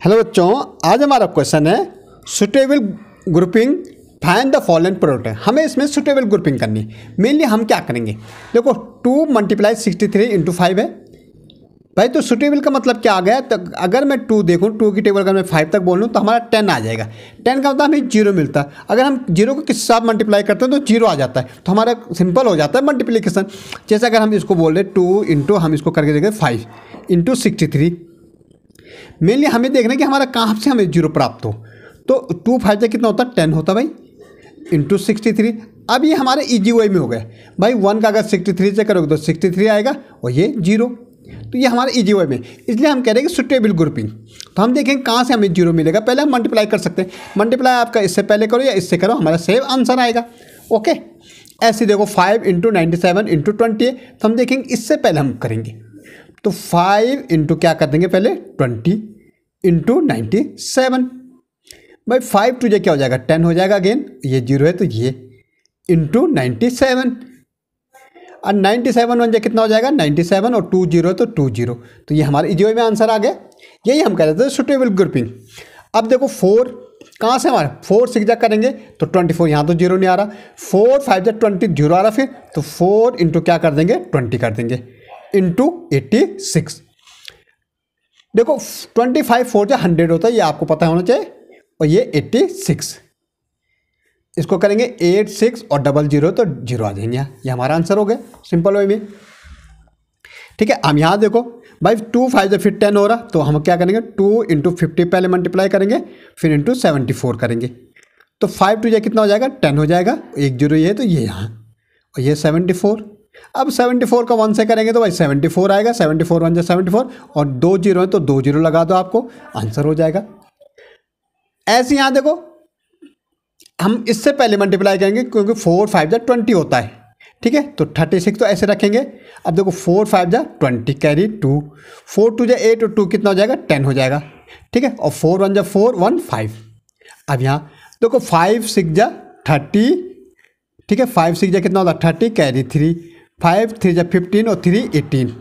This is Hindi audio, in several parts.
हेलो बच्चों, आज हमारा क्वेश्चन है suitable grouping find the following product. हमें इसमें सुटेबल ग्रुपिंग करनी है। मेनली हम क्या करेंगे, देखो 2 × 63 × 5 है भाई। तो सुटेबल का मतलब क्या आ गया, तो अगर मैं 2 देखूँ, 2 की टेबल अगर मैं 5 तक बोलूँ तो हमारा 10 आ जाएगा। 10 का मतलब हमें 0 मिलता है। अगर हम 0 को किस साथ मल्टीप्लाई करते हैं तो 0 आ जाता है। तो हमारा सिंपल हो जाता है मल्टीप्लिकेशन। जैसे अगर हम इसको बोल रहे 2 इंटू, हम इसको करके देखें 5 इंटू 63। मेनली हमें देखना है कि हमारा कहाँ से हमें 0 प्राप्त हो। तो 2 5 से कितना होता है, 10 होता भाई, इंटू 63। अब ये हमारे इजी वे में हो गया भाई। 1 का अगर 63 से करोगे तो 63 आएगा और ये 0। तो ये हमारे इजी वे में, इसलिए हम कह रहे हैं कि सुटेबल ग्रुपिंग। तो हम देखेंगे कहाँ से हमें 0 मिलेगा। पहले हम मल्टीप्लाई कर सकते हैं। मल्टीप्लाई आपका इससे पहले करो या इससे करो, हमारा सेम आंसर आएगा। ओके, ऐसे देखो 5 इंटू 97 इंटू 20 है। तो हम देखेंगे इससे पहले हम करेंगे तो 5 इंटू क्या कर देंगे पहले 20 इंटू 97 भाई। 5 2 क्या हो जाएगा 10 हो जाएगा। अगेन ये 0 है तो ये इंटू 97 और 97 1 कितना हो जाएगा 97 और 2 0 है तो 2 0। तो ये हमारे इजी वे में आंसर आ गया। यही हम कह रहे थे सुटेबल ग्रुपिंग। अब देखो 4 कहाँ से हमारा 4 6 जा करेंगे तो 24, यहाँ तो 0 नहीं आ रहा। 4 5 जा 20 0 आ रहा। फिर तो 4 इंटू क्या कर देंगे 20 कर देंगे इंटू 86। देखो 25 4 जा 100 होता है, ये आपको पता होना चाहिए। और ये 86, इसको करेंगे 8 6 और 00 तो 0 आ जाएंगे। ये हमारा आंसर हो गया सिंपल वे में। ठीक है, हम यहाँ देखो भाई 2 5 से फिर 10 हो रहा। तो हम क्या करेंगे 2 इंटू 50 पहले मल्टीप्लाई करेंगे, फिर इंटू 74 करेंगे। तो 5 2 कितना हो जाएगा 10 हो जाएगा। 1 0 ये है तो ये यहाँ और ये 74। अब 74 का 1 से करेंगे तो भाई 74 आएगा। 74 1 74 और 2 0 है तो 2 0 लगा दो, आपको आंसर हो जाएगा। ऐसे यहाँ देखो हम इससे पहले मल्टीप्लाई करेंगे क्योंकि 4 5 जा 20 होता है। ठीक है, तो 36 तो ऐसे रखेंगे। अब देखो 4 5 जा 20 कैरी 2, 4 2 जा 8 और 2 कितना हो जाएगा 10 हो जाएगा। ठीक है, और 4 1 जा 4 1 5। अब यहाँ देखो 5 6 जा 30। ठीक है, 5 6 जा कितना होता है 30 कैरी 3, 5 3 जा 15 और 3 18,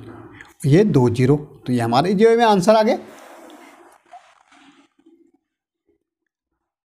ये 2 0। तो ये हमारे इजी वे में आंसर आ गया।